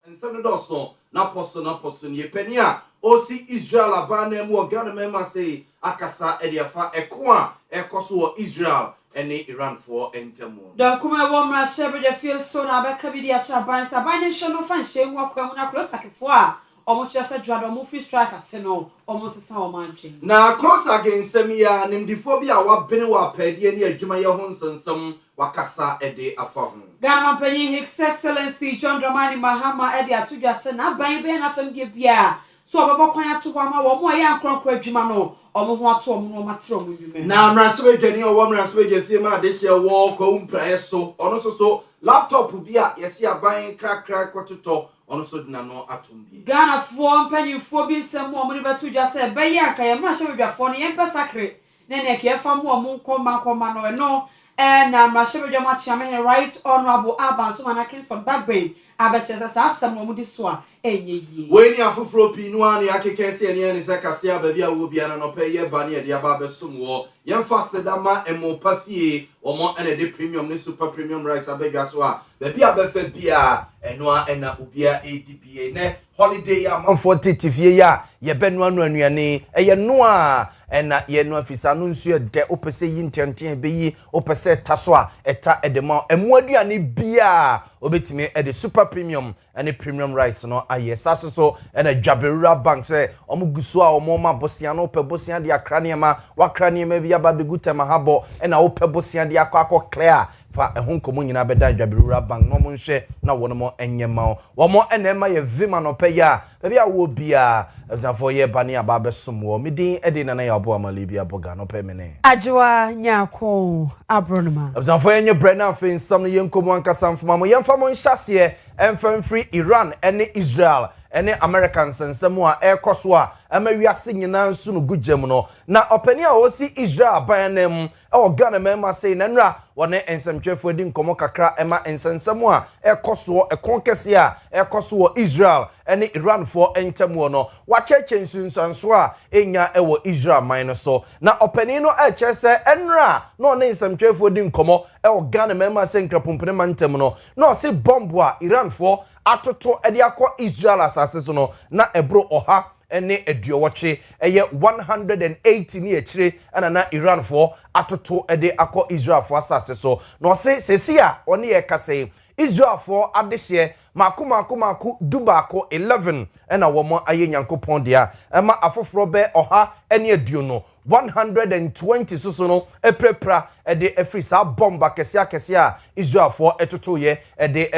And some doso na poso ye penia osi Israel abana mu Ghana mema say akasa ediafa ekoa ekoso Israel any Iran for entemo. Don kuma womra shebe de fie so na abeka bi dia chaban saban hye no fa hye hu akwa na close akefo a omo chese dwado omo free strike ase no omo sesa o mantwe na close against semia nimdifo bi a wa bene wa pade ani adwuma ye ho nsensem wakasa ede afa ho. Ghana Penny His Excellency John Dramani Mahama ede atudwa se na ban be na fam die bia so obabo kwan ato kwa ma wo mo ya nkronkro adwuma no omo ho ato omo no matero omo nwume na mraswe dwani o mraswe jesie ma de hye wo ko mpra so ono so laptop bi a yesi aban krakra kototo ono so dina no atombi Ghana fo mpanyifo bi nsem omo ne betudwa se be ya ka ye ma hye bedwafo no ye mpesakre na na ke fa mo omo nkoma no na mashebe jama chiame right honorable Aban so manakin for Bagbe abechesa sa asem no mudi so a enye yi we ni afoforo pi no an yakeke se ene se kasea ba bia wo bia na no pe ye ba ne de aba besom wo yemfa sedama emopafie omo ene de premium ne super premium rice abegwa so a ba bia ba fa bia eno a ena obia ADPA ne holiday ya manfo titifie ya ye benu anu anuane eye no a ena ye no afisa no nsu de opese yi ntenten be yi opese taso a eta edema emu aduane bia obetime ede super premium ene premium rice no aye saso so ena dwaberura bank se omuguso a omoma bosia no pe bosia de akrane ma wakrane ma bia ba beguta mahabo ena ope bosia de akọ clear fa ehun komo nyina beda dwaberura bank no mo nhwe na wono mo enyema wo mo enema ye vima no pe ya bia wo bia ezafo ye bani aba besom wo midin ede na ya obo amalibi aboga no pe mene ajwa nyako abronoma ezafo ye nye brena fe nsam ye nkomo ankasa mfoma mo yemfa mo nhyase emfa free Iran ene Israel ene American sensemu a ekoso a amawiase nyina nsu no gugjem no na opani a osi Israel abanem e Ghana mema sei na nra wone ensemtwefo di nkomo kakra ema ensensemu a ekoso ekonkese a ekoso Israel ene Iran for entemu no wacheche nsunsanso a enya ewo Israel mine so na opani no echese enra no ne ensemtwefo di nkomo e Ghana mema sei nkrapompene mantem no no se bombo a Iran for atoto ede akọ Israel asase so no na ebro oha ene eduowoche eye 180 ni echire ana na Iran for atoto ede akọ Israel for asase so no se sesi a oni ye kase Israel for adehye maku dubako 11 ena womo aye nyankopon dia ema afoforo be oha ene eduo no 120 so no eprepra ede efri sa bomba kese a Israel for etoto ye ede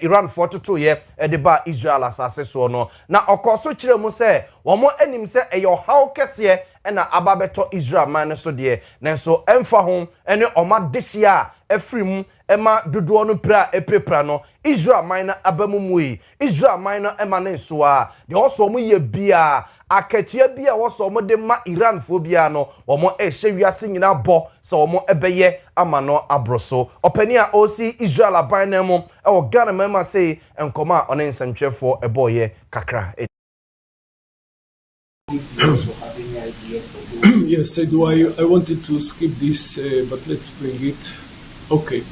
Iran for etoto ye ede ba Israel asase so no na okoso kire mu se womo anim se eyo haw kese ena ababeto Israel man so de nenso emfa ho ene oma dehye a efrim ema dodo no pra eprepra no Israel man na abamumui Israel man na ema ne so a de oso mu ye bia akatia bia woso mo de ma Iran phobia no omo ehye wiase nyina bo so omo ebeye ama no abroso opani a osi Israel abanemu e wo Ghana mema sei enkoma one nsantwefo eboye kakra. Yes, I do. I wanted to skip this, but let's bring it. Okay.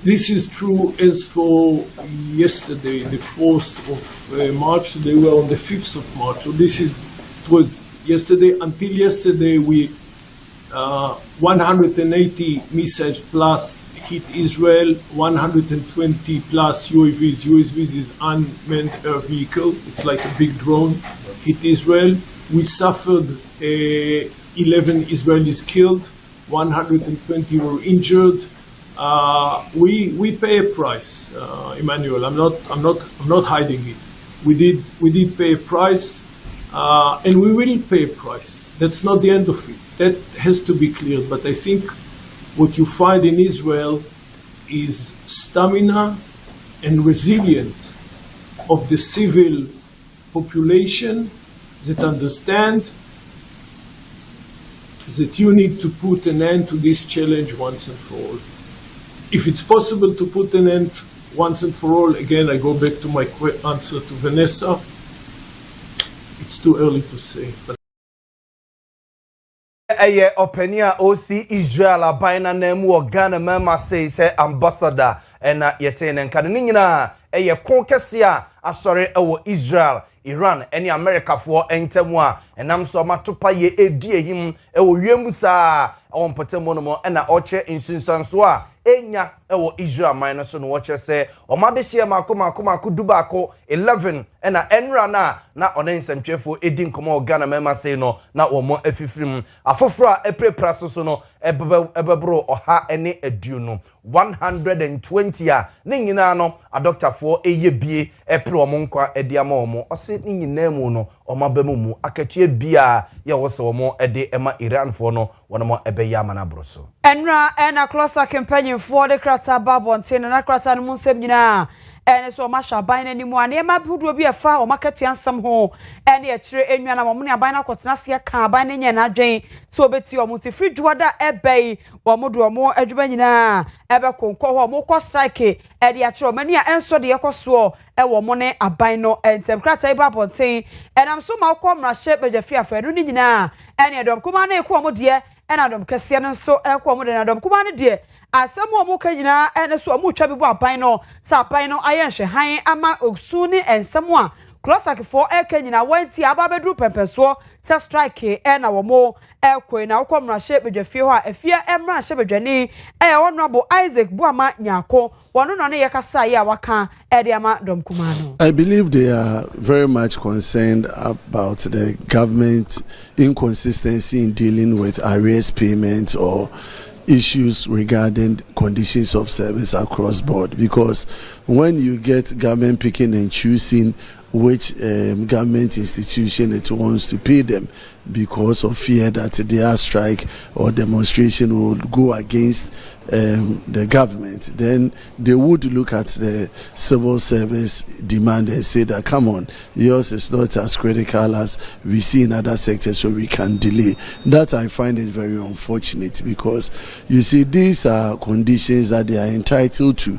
This is true as for yesterday, the 4th of March. They were on the 5th of March. So it was yesterday. Until yesterday, we 180 missiles plus hit Israel, 120 plus UAVs. UAVs is unmanned air vehicle. It's like a big drone. Hit Israel. We suffered 11 Israelis killed, 120 were injured. We pay a price, Emmanuel. I'm not hiding it. We did pay a price, and we will pay a price. That's not the end of it. That has to be clear. But I think what you find in Israel is stamina and resilience of the civil population that understand that you need to put an end to this challenge once and for all. If it's possible to put an end once and for all, again, I go back to my answer to Vanessa. It's too early to say. But Eye openia osi Israel abaina nemu Ghana mema say ambassador ena yete nenka ne nyina eye kon kese a asore ewo Israel Iran ene America for entemu a enam so matopa ye edi ehim ewo wiemu saa awon potemo no mo na oche insunsanso a enya ewo Israel man so no woche se omade hie mako dubako 11 na enra na onensantwefo edi nkomo Ghana mema sei no na omo afifrim afoforo a eprepra so no ebebro oha ene aduonu 120 a ne nyina no adoctorfo eyebie epre omo nkwa edi ama omo ose ne nyina mu no omabemu mu akatue bia ye wo se omo ede ema Iranfo no wono ebe ya mana broso enra ena closer campaign for the krata babonte na krata no munsem nyina ene so masha ban na nimu ane ma budu bi efa o market yansam ho ene e kire enwa na mo ne aban na kotena se ka aban ne nya na adwen so obeti o muti free juada ebei o modu o mo adwuma nyina ebe konko ho mo ko strike e de akire o mani a enso de yekoso e wo mo ne aban no entem krata babonte enam so ma ko mra hye bejafi afa no nyina ene dom kuma na eko mo de ena dom kese no so eko mo de na dom kuma ne de asem o mo ka nyina ene so mo twa bibo aban no sa aban no ayenhwe han ama osu ni ensem a klosakifo eka nyina wanti aba bedru pempeso se strike ena wo mo ekoi na ukomra hye bedwafie ho a afia emra hye bedwani Honorable Isaac Buama Nyako wono no ne yekasa ye awaka ede ama dom kumano. I believe they are very much concerned about the government inconsistency in dealing with arrears payments or issues regarding conditions of service across board, because when you get government picking and choosing which government institution it wants to pay them because of fear that their strike or demonstration will go against the government, then they would look at the civil service demand and say that, come on, yours is not as critical as we see in other sectors, so we can delay. That I find is very unfortunate, because you see these are conditions that they are entitled to,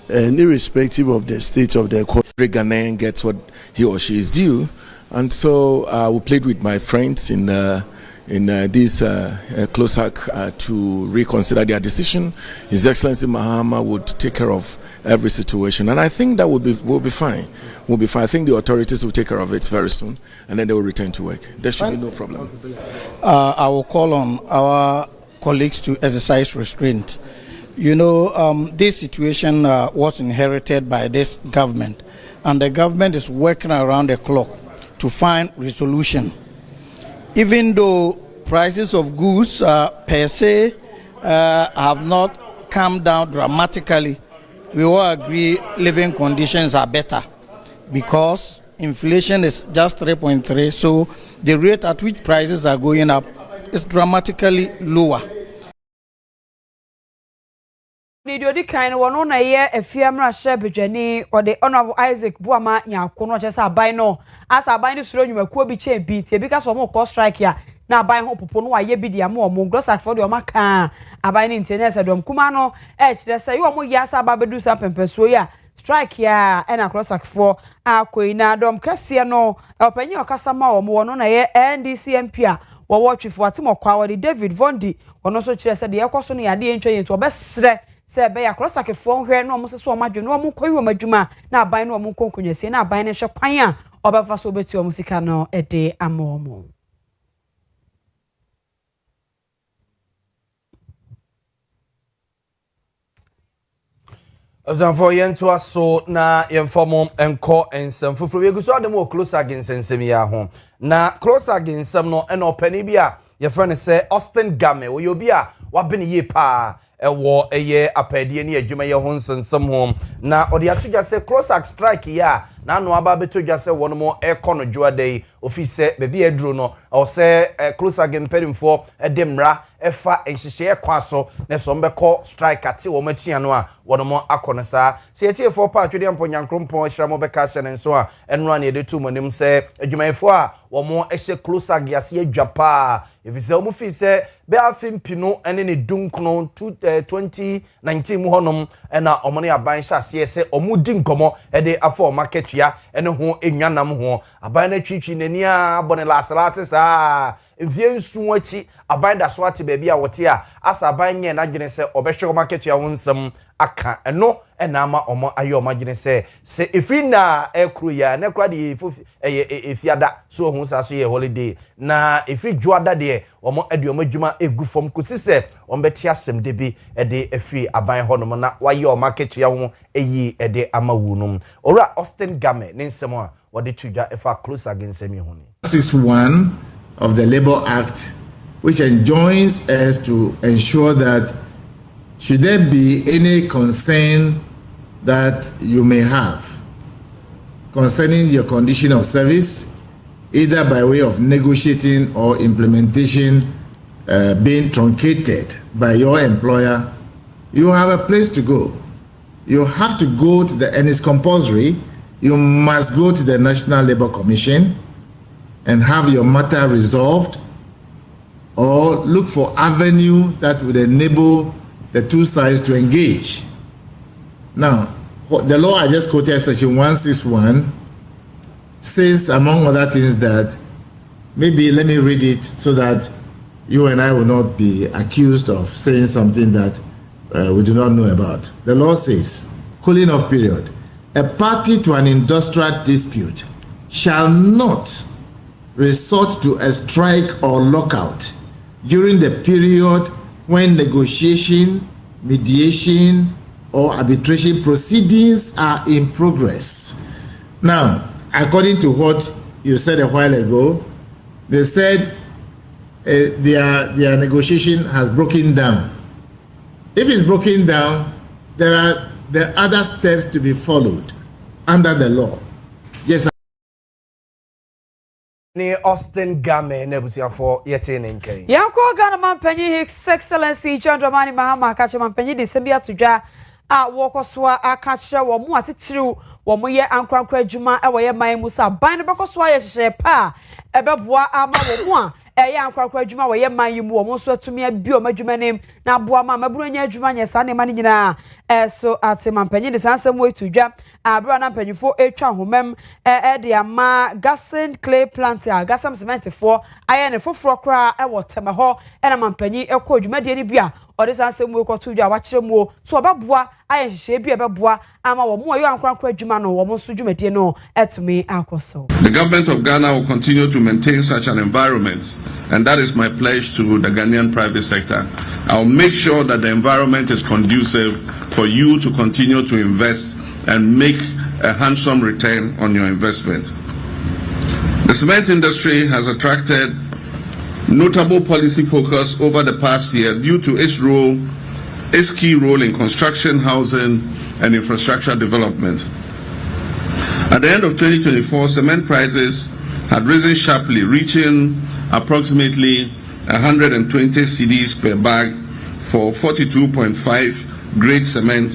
and irrespective of the state of their court. Every Ghanaian gets what he or she is due, and so we played with my friends in this CLOSAC to reconsider their decision. His Excellency Mahama would take care of every situation, and I think that will be fine. Will be fine. I think the authorities will take care of it very soon, and then they will return to work. There should be no problem. I will call on our colleagues to exercise restraint. You know, this situation was inherited by this government, and the government is working around the clock to find resolution. Even though prices of goods per se have not come down dramatically, we all agree living conditions are better, because inflation is just 3.3, so the rate at which prices are going up is dramatically lower. Nidiodi kind wono na ye efiamra hye bedwani or the Honorable Isaac Buama Nyako no chese aban no asa aban ni suro nwumakuo bi che bi tie bi ka so mo ko strike ya na aban ho popo no aye bi dia mo glosak for the o maka aban ni internet dom kuma no kire se yo mo ya asa aba bedu sa pempeso ya strike ya na glosak for akoi na dom kase no opanyi okasa ma o mo wono na ye NDCMP a wo watchfo atimo kwa wo David Vondi ono so kire se de yekoso no ya de entwe yento obesre se be ya klosake fo hwe no mo seso omadwe no mo koyi omadwuma na aban no mo konkonyasie na aban ne hwe kwan a obefa so beti o musika no ede amomo. Azanfo yento aso na yemfomo enko ensem fufuru yeguso adem o close against ensem ya ho na close against ensem no eno pani bia ye frene se Austin Game wo yobi a wabene ye pa ewo eye apedie ne adwuma ye ho nsensem ho na odi atodwa se close strike ya na no aba betodwa se wono mo ekono dwoadei ofise bebi edru no o se close again perimfo edemra efa enhihye kwaso ne so mbekọ strike ati wo matua no a wono mo akono sa se etiefo pa atwede mponyankrompo hira mo beka hye ne so a enro na edetu monim se adwumayefo a wo mo ehye close agiase adwapa efise wo fi se be afimpino ene ne dunkono 2019 mu honom na omone aban hyase se omudi nkomo ede afọ market ya ene ho enwanam ho aban na twitwi nani a bone laselase sa evie nsu achi aban da so ate baabi a wote a asa aban nye na dwene se obehwe market ya wonsam aka eno enama omo ayo magine se ifri na ekru ya na kra de efiada so hu sa so ye holiday na ifri juada de omo ade omo adwuma egu fom kosi se ombeti asem de bi ede afri aban honom na waye market ya ho eyi ede amawunum ora Austin Game ne nsem a wode tudwa efa close against me ho ni 61 of the Labor Act, which enjoins us to ensure that should there be any concern that you may have concerning your condition of service, either by way of negotiating or implementation being truncated by your employer, you have a place to go. You have to go to and it's compulsory, you must go to the National Labour Commission and have your matter resolved, or look for avenue that would enable the two sides to engage. Now, the law I just quoted, section 161, says, among other things, that maybe let me read it so that you and I will not be accused of saying something that we do not know about. The law says, cooling off period, a party to an industrial dispute shall not resort to a strike or lockout during the period when negotiation, mediation, or arbitration proceedings are in progress. Now, according to what you said a while ago, they said their negotiation has broken down. If it's broken down, there are other steps to be followed under the law. Yes. Ni Austin Game nebusiafo yete ne nkai Yanko Ghana man panyi His Excellency John Dramani Mahama akache man panyi de sebia tudwa a wokosoa akache wo mu atitiru wo mu ye ankrankra adwuma e wo ye man mu sa ban ne bekosoa ye hye pa ebeboa ama wo mu a eye ankwakwa adwuma wo ye man yimu wo mo so atumi abi o madwuma nim na aboa ma maburu nya adwuma nya sa ne ma nyina so atemampanyi de sansem wo tudwa abro na mpanyifo etwa homem de ama gasen clay plant a gasam cement fo aye ne foforo kra e wo tema ho na mampanyi ekọ adwuma de ni bia ode sansem wo ko tudwa wa kire mu so obaboa aye hye bia beboa ama wo mo yo ankwakwa adwuma no wo mo so dwumadie no etumi akoso. The government of Ghana will continue to maintain such an environment, and that is my pledge to the Ghanaian private sector. I'll make sure that the environment is conducive for you to continue to invest and make a handsome return on your investment. The cement industry has attracted notable policy focus over the past year due to its key role in construction, housing, and infrastructure development. At the end of 2024, cement prices had risen sharply, reaching approximately 120 cedis per bag for 42.5 grade cement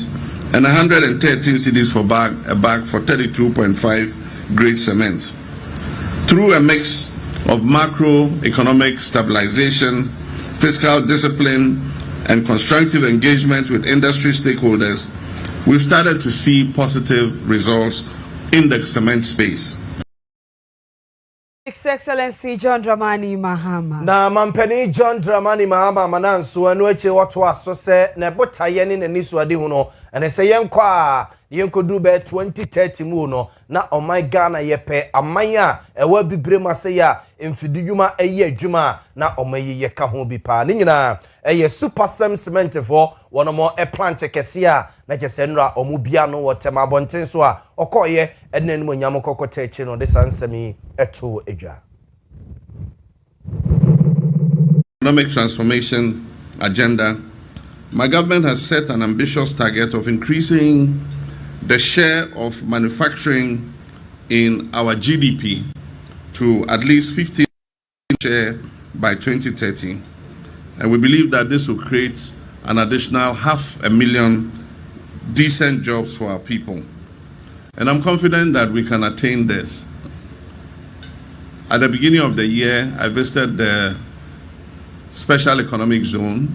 and 113 cedis for a bag for 32.5 grade cement. Through a mix of macroeconomic stabilization, fiscal discipline, and constructive engagement with industry stakeholders, we've started to see positive results in the cement space. His Excellency John Dramani Mahama. Na mampeni John Dramani Mahama mananso anu eche watu aso se na botaye ni nisu ade hu no ene se yenkwa yenkodu be 2030 mu no na omai Ghana yepe amanya ewa bibre mase ya emfididwuma eye adwuma na omayi ye ka ho bi pa ni nyina eye super cement for wonomo plant kese a na kese nra omubia no wotema bonten so a okoye enenu monyam kokota echi no de sansemi eto edwa. Economic transformation agenda, my government has set an ambitious target of increasing the share of manufacturing in our GDP to at least 15% share by 2030. And we believe that this will create an additional 500,000 decent jobs for our people. And I'm confident that we can attain this. At the beginning of the year, I visited the Special Economic Zone,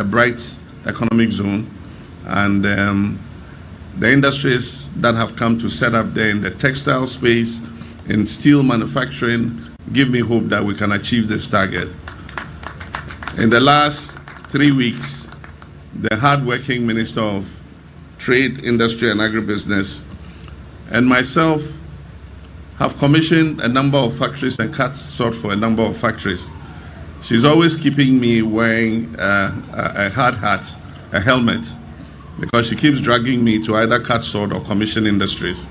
Bright Economic Zone, and the industries that have come to set up there in the textile space, in steel manufacturing, give me hope that we can achieve this target. In the last 3 weeks, the hardworking Minister of trade, industry, and agribusiness, and myself have commissioned a number of factories and cut sort for a number of factories. She's always keeping me wearing a hard hat, a helmet, because she keeps dragging me to either cut sword or commission industries.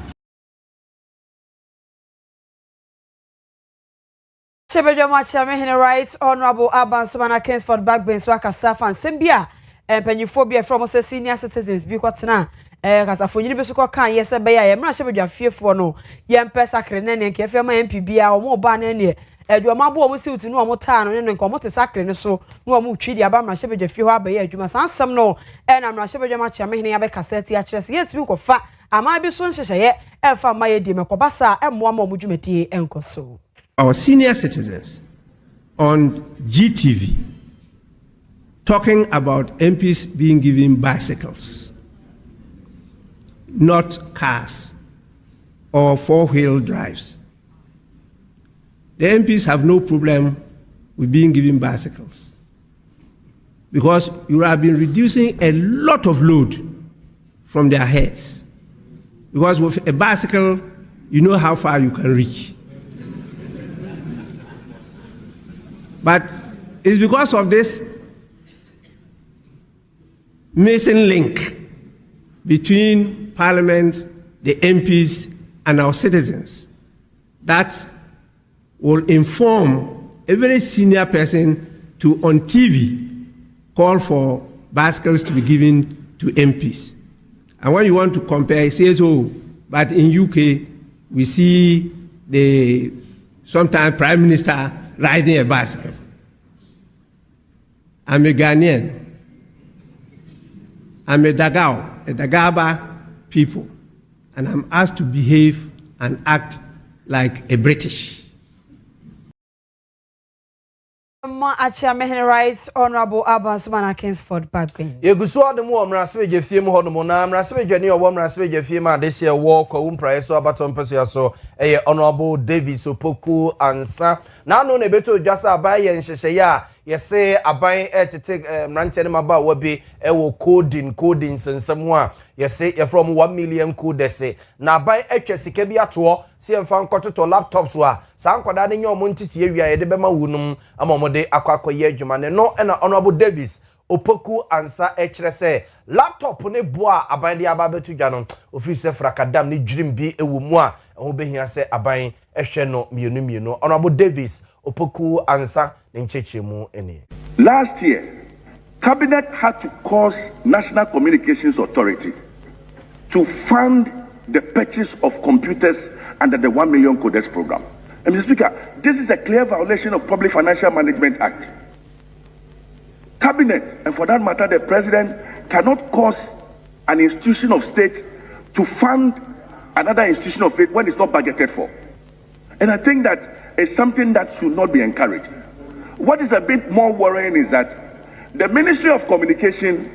Right Honorable Urban Sumana Kingsford Backbench Owia Kaseɛ and Sembia and penyophobia from senior citizens because now Kasafonyi be so kan yes be ya mra hyebedwa fiefo no yem pesa kre ne ne nke fema MPB a omo ba ne ne aduama bo omo siutu no omo taa no ne nko omo te sakre ne so no omo twi dia ba mra hyebedwa fie ho abaye adwuma sansam no na mra hyebedwa ma chia mehene ya be kaseti a kyerese yetumi ko fa ama bi so nhyehyeye emfa maye di mekobasa emmo ama omo dwumati enkoso. Our senior citizens on GTV talking about MPs being given bicycles, not cars or four-wheel drives. The MPs have no problem with being given bicycles because you have been reducing a lot of load from their heads. Because with a bicycle, you know how far you can reach. But it's because of this missing link between Parliament, the MPs, and our citizens that will inform a very senior person to, on TV, call for bicycles to be given to MPs. And when you want to compare, he says, oh, but in UK, we see the sometimes Prime Minister riding a bicycle. I'm a Ghanaian. I'm a Dagaba people, and I'm asked to behave and act like a British. Right Honorable Urban Sumana Kingsford Backbench. Yeguso de mo mrasebe jefie mu hono mo na mrasebe dwane owo mrasebe jefie ma de hye wo kwa umprae so abaton peso ya so Honorable Davis Opoku ansa na no na beto dwasa aban ye nhyehyeye a yese aban etete mrante ne maba wa bi wo coding sensem a yese ye from 1 million code na aban etwa sika bi ato se emfa nkototo laptops a sa nkoda ne nyom ntiti awia ye de bema wunum amomode akwakoye adwuma ne no na Honorable Davis Opoku ansa ekyerese laptop ne boa aban de aba betu dwa no office frakadam ne dwirim bi ewo mu a ho behia se aban ehwe no mienu Honorable Davis Opoku ansa ne nchechemu ene. Last year, Cabinet had to cause National Communications Authority to fund the purchase of computers under the 1 million codex program. And Mr. Speaker, this is a clear violation of Public Financial Management Act. Cabinet, and for that matter, the President, cannot cause an institution of state to fund another institution of faith when it's not budgeted for. And I think that is something that should not be encouraged. What is a bit more worrying is that the Ministry of Communication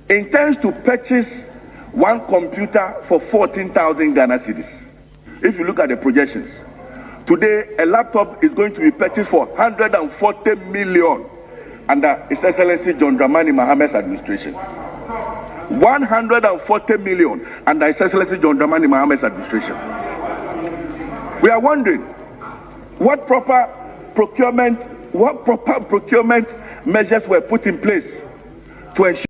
intends to purchase one computer for 14,000 Ghana cedis. If you look at the projections, today a laptop is going to be purchased for 140 million under His Excellency John Dramani Mahamad's administration. 140 million under His Excellency John Dramani Mahamad's administration. We are wondering what proper procurement measures were put in place to ensure.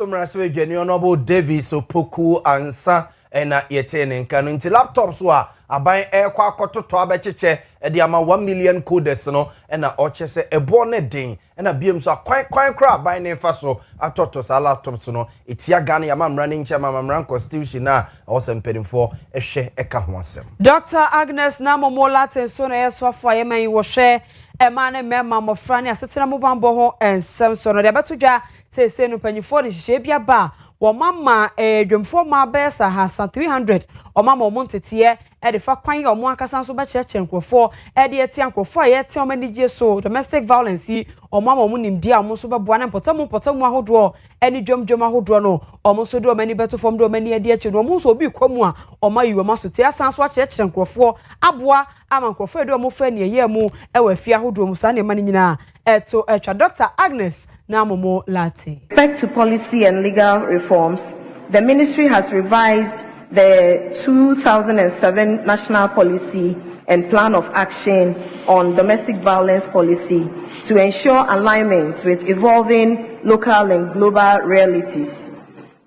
Honorable Davis Opoku ansa na yetene nkanu nti laptops wa aban ekwa kototo abecheche e ama 1 million codes no na ochese ebo ne den na biem so kwan kra aban ne fa so atoto sa laptops no etia Ghana ya mamra ne nche mamra constitution na osempedinfo ehwe eka ho asem. Dr. Agnes Namomo Latin so na yeswafo ayeman wo hwe emane mema mofra ne asetena mobambo ho ensem so no de betodwa se no panyifo ne hye bia ba wo mama dwemfo ma besa ha 300 o mama omontete e de fa kwan ya omo akasa so ba cheche nkrofo e de etia nkrofo ye etia omanije so domestic violence o mama omunimdia omo so beboa na potamu ahodo eni dwomdwom ahodo no omo so de omani beto fom de omani ade eche no omo so obi kwamu a omayiwe masote asan so cheche nkrofo aboa ama nkrofo de omo fa ne ye mu e wa fi ahodo mu sa ne mani nyina etwa Dr. Agnes Namomo Latin. With respect to policy and legal reforms, the ministry has revised the 2007 National Policy and Plan of Action on Domestic Violence Policy to ensure alignment with evolving local and global realities.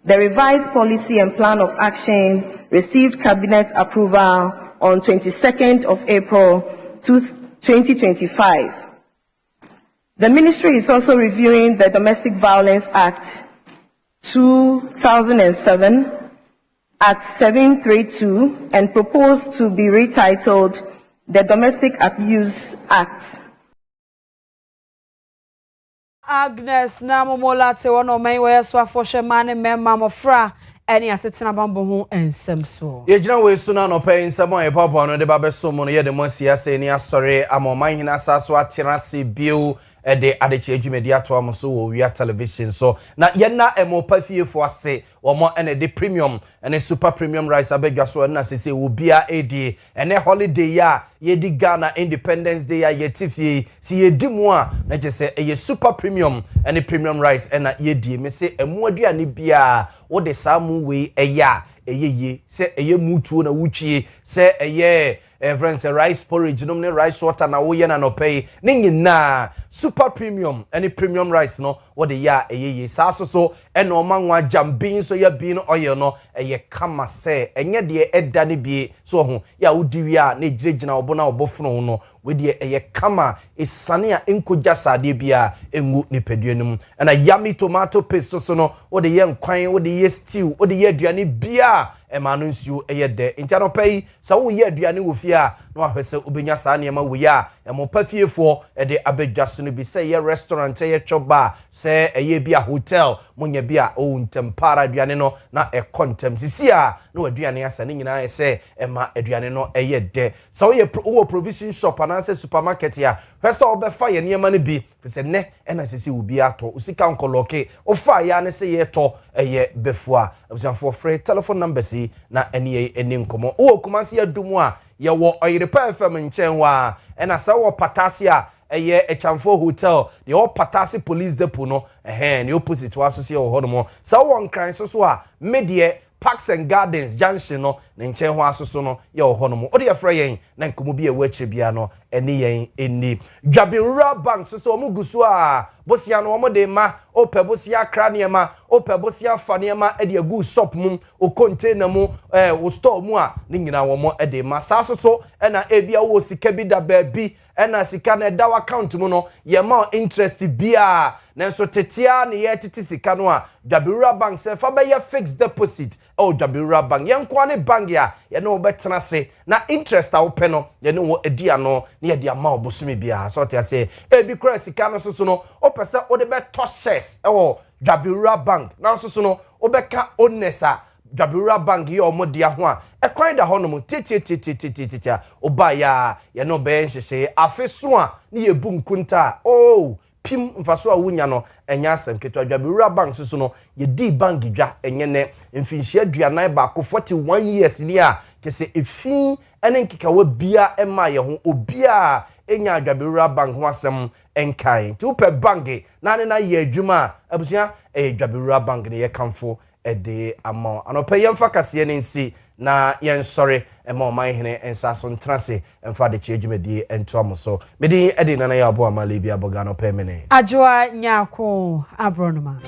The revised policy and plan of action received cabinet approval on 22nd of April 2025. The ministry is also reviewing the Domestic Violence Act 2007 Act 732 and proposed to be retitled the Domestic Abuse Act. Agnes Namomola te wono mai we so afoshe mane memma mofra eni asetina bambo ho ensem so. Ye gina we so na no pay ensem on e papa no de ba be so mo no ye de mo siasa ni asore amoman hina saso atenase bio de adeche adwumedi ato am so wo Owia television so na ye na emopafie ase wo mo ene de premium ene super premium rice abedwa so na sese wo bia edi ene holiday ya ye di Ghana Independence Day ya ye tifie si ye di mu a na je se ye super premium ene premium rice ena ye di me se emu aduane bia wo de samu we eya eyeye se eye mutuo na wuchie se eye friends rice porridge no ne rice water na wo ye na no pay ne nyina super premium any premium rice no what the ya eyeye sa so eno manwa jambin so ya bi no oil no eye kama se enye de eda ne bi so ho ya wodiwi a na giregina obo na obofno no we de eye kama esane a enkoja sade bia engu nipaduanum na yummy tomato paste so no what the ye nkwan what the ye stew what the ye aduane bia emanu nsuo eye de ntia no pay sa wo ye aduane wo fie a no ahwese obenya sa ne ma wo ya emopafiefo de abedwaso no bi se ye restaurant ye choba se eye bia hotel munya bia o ntempara aduane no na e kontem sisi a no aduane asa ne nyina se ema aduane no eye de sa wo provision shop ananse supermarket ya hwese obefa ye niema no bi fese ne ena sisi wo bia to usika nkoloke ofa ya ne se ye to eye befua abusanfo free telephone number si na eni nkomo wo kumansi adumu a ye wo oyirepa fm nchenwa ena sa wo patasia eye echamfo hotel the all patasi police depot no the opposite wa so se wo hono mo sa wo nkran so a medie Parks and Gardens Junction no ne nchen ho asoso no ye wo hono mo odi afra yen na nkomo bi e wachire bia no eni yen eni Dwabewura Bank so omugusu a bosia no omo de ma ope bosia kra ne ma ope bosia fa ne ma e de agu shop mum o container mu o store mu a ne nyina wo mo e de ma sa asoso e na e bia wo sika bi da ba bi ena sika na da account mu no ye ma interest bia na so tetia ne ye titi sika no a Dwabewura Bank se fa be ye fixed deposit o Dwabewura Bank ye nkwa ne bank ya ye no betena se na interest a wo pe no ye no wo edia no ne ye dia ma obosumi bia so te ase e bi kra sika no so no o pese o de be toshes e wo Dwabewura Bank na so no o be ka onesa Dwabewura Bank ye omodia ho a ekwan da ho no mu titi oba ya ye no be nhyehyɛ afeso a ne ye bu nkunta oh pim mfaso a wunya no enya asem ketwa Dwabewura Bank so no ye di bank dwa enye ne mfinhye aduanan ba ko 41 years ni a kese efi ene nkikawa bia ema ye ho obia enya Dwabewura Bank ho asem enkai ti upe bank na ne na ye adwuma abusia Dwabewura Bank ne ye kamfo ede ama anopa yemfa kase ne nsi na yen sorry ema oman hene ensa so ntrase emfa de chiedwumadi ento amoso medi ede na ya abo amale bia boga no pemene Ajwa nyako abronoma